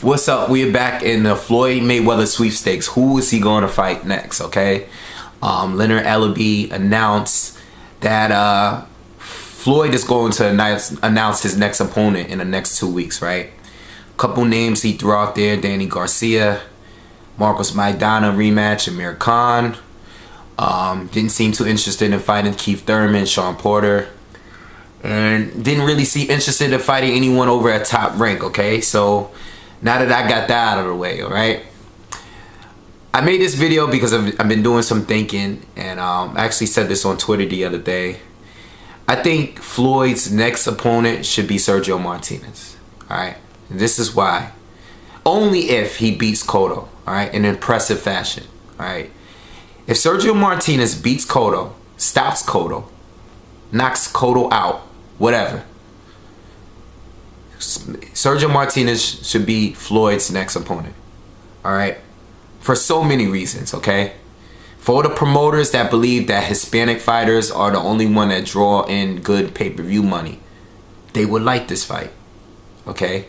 What's up? We're back in the Floyd Mayweather sweepstakes. Who is he going to fight next? Okay, Leonard Ellerbe announced that Floyd is going to announce his next opponent in the next 2 weeks. Right? A couple names he threw out there: Danny Garcia, Marcos Maidana rematch, Amir Khan. Didn't seem too interested in fighting Keith Thurman, Sean Porter, and didn't really seem interested in fighting anyone over at top rank. Okay, so now that I got that out of the way, alright? I made this video because I've been doing some thinking, and I actually said this on Twitter the other day. I think Floyd's next opponent should be Sergio Martinez, alright? This is why. Only if he beats Cotto, alright, in impressive fashion, alright? If Sergio Martinez beats Cotto, stops Cotto, knocks Cotto out, whatever, Sergio Martinez should be Floyd's next opponent. Alright? For so many reasons, okay? For the promoters that believe that Hispanic fighters are the only one that draw in good pay-per-view money, they would like this fight. Okay?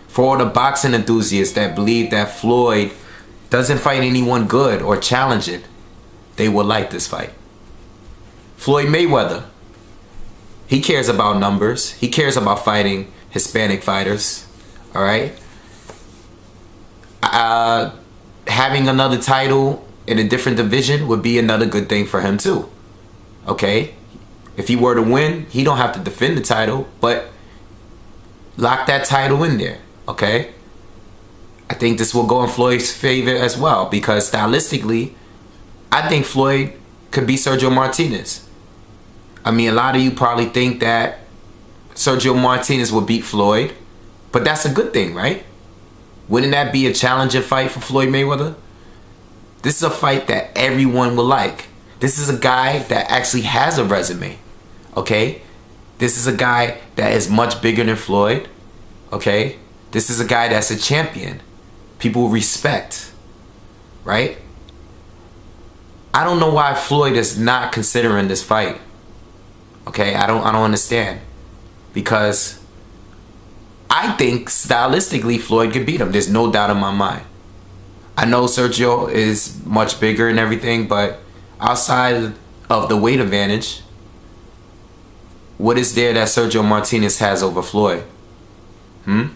For all the boxing enthusiasts that believe that Floyd doesn't fight anyone good or challenging, they would like this fight. Floyd Mayweather, he cares about numbers. He cares about fighting Hispanic fighters, all right? Having another title in a different division would be another good thing for him too, okay? If he were to win, he don't have to defend the title, but lock that title in there, okay? I think this will go in Floyd's favor as well, because stylistically, I think Floyd could beat Sergio Martinez. I mean, a lot of you probably think that Sergio Martinez will beat Floyd, but that's a good thing, right? Wouldn't that be a challenging fight for Floyd Mayweather? This is a fight that everyone will like. This is a guy that actually has a resume, okay? This is a guy that is much bigger than Floyd, okay? This is a guy that's a champion. People respect, right? I don't know why Floyd is not considering this fight. Okay, I don't understand. Because I think stylistically Floyd could beat him. There's no doubt in my mind. I know Sergio is much bigger and everything, but outside of the weight advantage, what is there that Sergio Martinez has over Floyd? I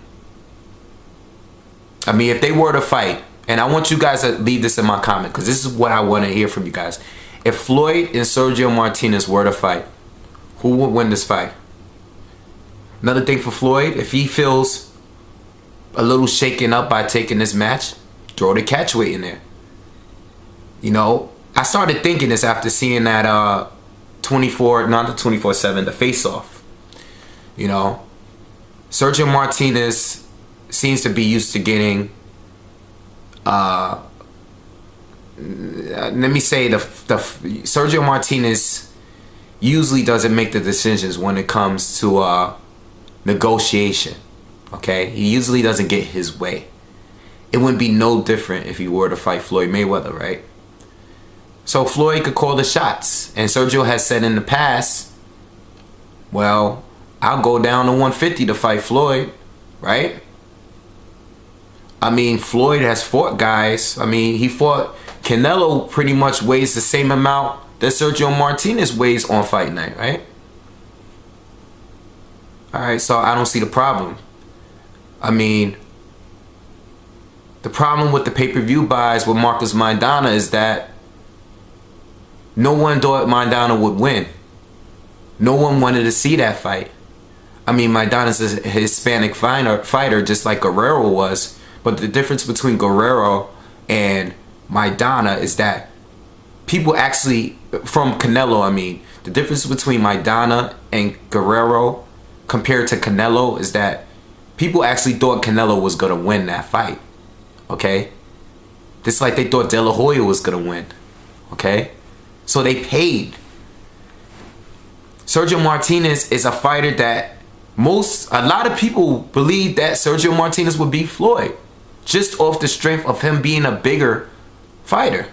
mean, if they were to fight, and I want you guys to leave this in my comment, because this is what I want to hear from you guys. If Floyd and Sergio Martinez were to fight, who would win this fight? Another thing for Floyd, if he feels a little shaken up by taking this match, throw the catch weight in there. You know, I started thinking this after seeing that not the 24/7, the face-off. You know, Sergio Martinez seems to be used to getting, let me say, the Sergio Martinez usually doesn't make the decisions when it comes to negotiation, okay? He usually doesn't get his way. It wouldn't be no different if he were to fight Floyd Mayweather, right? So Floyd could call the shots, and Sergio has said in the past, well, I'll go down to 150 to fight Floyd, right? I mean, Floyd has fought guys. I mean, he fought Canelo, pretty much weighs the same amount that Sergio Martinez weighs on fight night, right? Alright, so I don't see the problem. I mean, the problem with the pay-per-view buys with Marcos Maidana is that no one thought Maidana would win. No one wanted to see that fight. I mean, Maidana's a Hispanic fighter just like Guerrero was, but the difference between Guerrero and Maidana is that people actually, from Canelo, I mean, the difference between Maidana and Guerrero compared to Canelo is that people actually thought Canelo was going to win that fight, okay? Just like they thought De La Hoya was going to win, okay? So they paid. Sergio Martinez is a fighter that a lot of people believe that Sergio Martinez would beat Floyd just off the strength of him being a bigger fighter,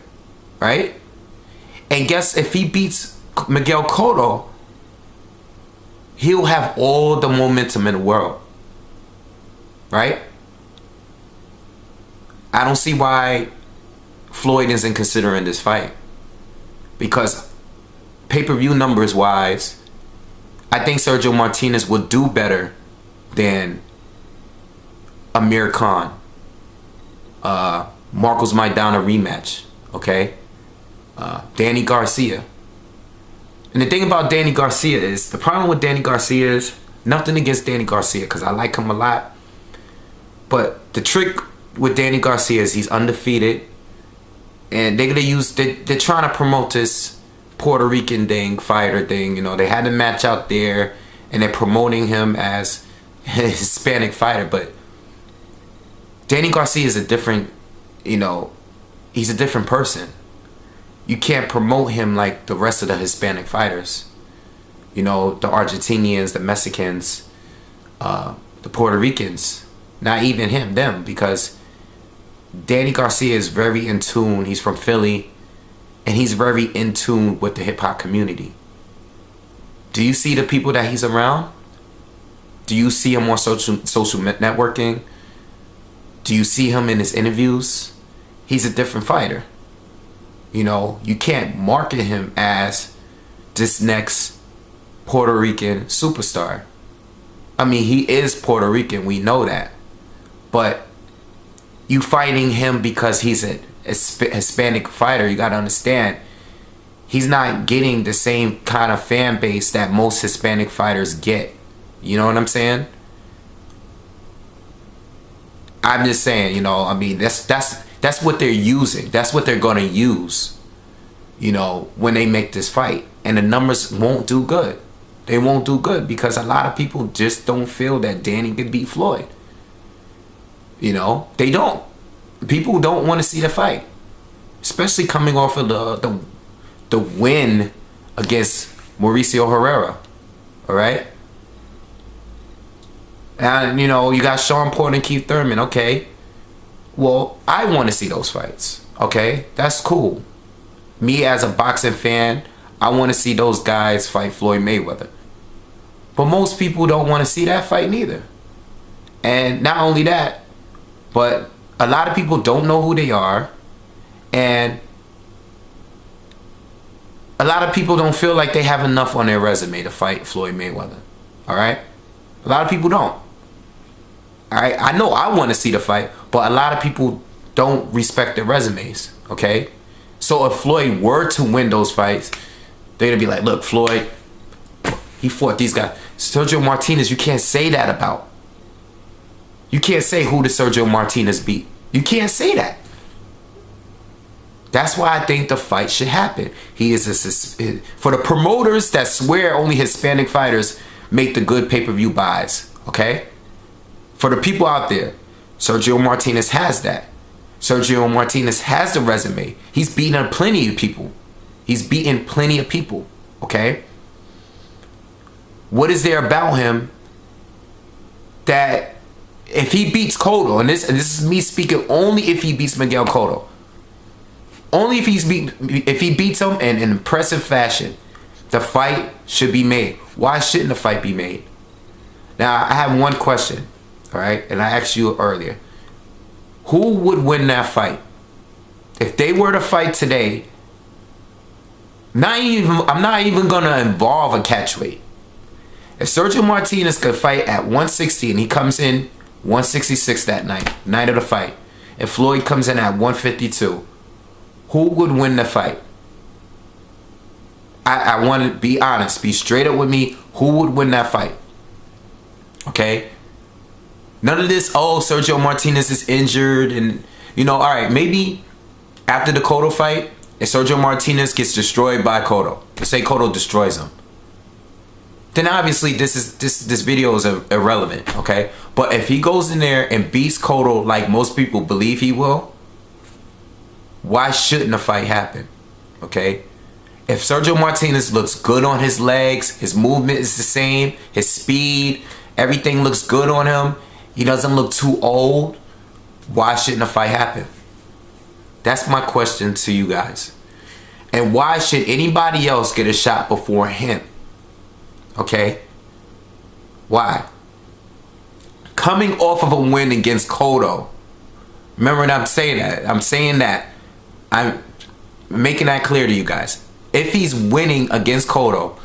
right? And guess if he beats Miguel Cotto, he'll have all the momentum in the world, right? I don't see why Floyd isn't considering this fight. Because pay-per-view numbers wise, I think Sergio Martinez would do better than Amir Khan. Marcos Maidana rematch. Okay? Danny Garcia. And the thing about Danny Garcia is, the problem with Danny Garcia is, nothing against Danny Garcia, because I like him a lot. But the trick with Danny Garcia is he's undefeated. And they're trying to promote this Puerto Rican fighter thing. You know, they had a match out there, and they're promoting him as a Hispanic fighter. But Danny Garcia is a different, you know, he's a different person. You can't promote him like the rest of the Hispanic fighters. You know, the Argentinians, the Mexicans, the Puerto Ricans. Not even them, because Danny Garcia is very in tune. He's from Philly, and he's very in tune with the hip-hop community. Do you see the people that he's around? Do you see him on social networking? Do you see him in his interviews? He's a different fighter. You know, you can't market him as this next Puerto Rican superstar. I mean, he is Puerto Rican, we know that. But you fighting him because he's a Hispanic fighter, you gotta understand, he's not getting the same kind of fan base that most Hispanic fighters get. You know what I'm saying? I'm just saying, you know, I mean, that's what they're using. That's what they're gonna use, you know, when they make this fight. And the numbers won't do good. They won't do good because a lot of people just don't feel that Danny could beat Floyd. You know, they don't. People don't want to see the fight, especially coming off of the win against Mauricio Herrera. All right. And, you know, you got Sean Porter and Keith Thurman. Okay. Well, I want to see those fights. Okay. That's cool. Me as a boxing fan, I want to see those guys fight Floyd Mayweather. But most people don't want to see that fight neither. And not only that, but a lot of people don't know who they are. And a lot of people don't feel like they have enough on their resume to fight Floyd Mayweather. All right? A lot of people don't. All right? I know I want to see the fight, but a lot of people don't respect their resumes. Okay? So if Floyd were to win those fights, they're going to be like, look, Floyd, he fought these guys. Sergio Martinez, you can't say that about. You can't say who the Sergio Martinez beat. You can't say that. That's why I think the fight should happen. He is for the promoters that swear only Hispanic fighters make the good pay-per-view buys. Okay? For the people out there, Sergio Martinez has that. Sergio Martinez has the resume. He's beaten plenty of people. He's beaten plenty of people. Okay? What is there about him that if he beats Cotto, and this is me speaking only if he beats Miguel Cotto, only if he beats him in an impressive fashion, the fight should be made. Why shouldn't the fight be made? Now, I have one question, all right, and I asked you earlier. Who would win that fight? If they were to fight today, I'm not even gonna involve a catchweight. If Sergio Martinez could fight at 160 and he comes in 166 that night of the fight, and Floyd comes in at 152, who would win the fight? I want to be honest, be straight up with me. Who would win that fight? Okay? None of this, oh, Sergio Martinez is injured, and, you know, all right, maybe after the Cotto fight, if Sergio Martinez gets destroyed by Cotto, let's say Cotto destroys him, then obviously this video is irrelevant, okay? But if he goes in there and beats Cotto like most people believe he will, why shouldn't a fight happen, okay? If Sergio Martinez looks good on his legs, his movement is the same, his speed, everything looks good on him, he doesn't look too old, why shouldn't a fight happen? That's my question to you guys. And why should anybody else get a shot before him? Okay? Why? Coming off of a win against Cotto, Remember when I'm saying that. I'm saying that. I'm making that clear to you guys. If he's winning against Cotto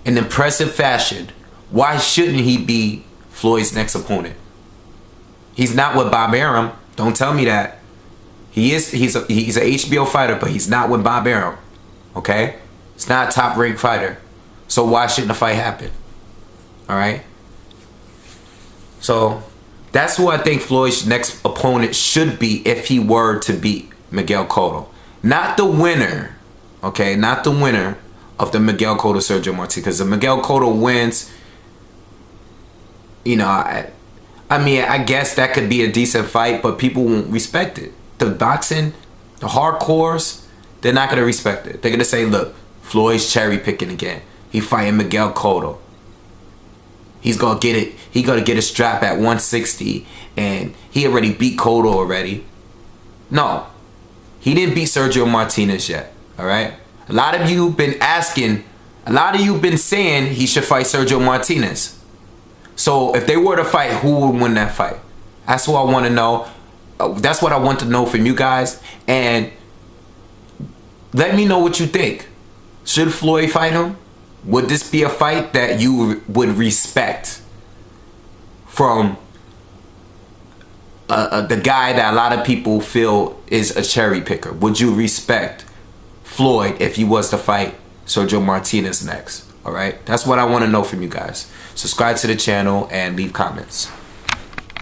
in impressive fashion, why shouldn't he be Floyd's next opponent? He's not with Bob Arum. Don't tell me that. He's a HBO fighter, but he's not with Bob Arum. Okay? It's not a top ranked fighter. So why shouldn't the fight happen? Alright? So that's who I think Floyd's next opponent should be if he were to beat Miguel Cotto. Not the winner. Okay? Not the winner of the Miguel Cotto Sergio Martinez. Because if Miguel Cotto wins, you know, I mean, I guess that could be a decent fight, but people won't respect it. The boxing, the hardcores, they're not going to respect it. They're going to say, look, Floyd's cherry picking again. He fighting Miguel Cotto. He's going to get it. He going to get a strap at 160, and he already beat Cotto already. No, he didn't beat Sergio Martinez yet, all right? A lot of you been asking, a lot of you been saying he should fight Sergio Martinez. So if they were to fight, who would win that fight? That's what I want to know. That's what I want to know from you guys. And let me know what you think. Should Floyd fight him? Would this be a fight that you would respect from the guy that a lot of people feel is a cherry picker? Would you respect Floyd if he was to fight Sergio Martinez next? All right, that's what I want to know from you guys. Subscribe to the channel and leave comments.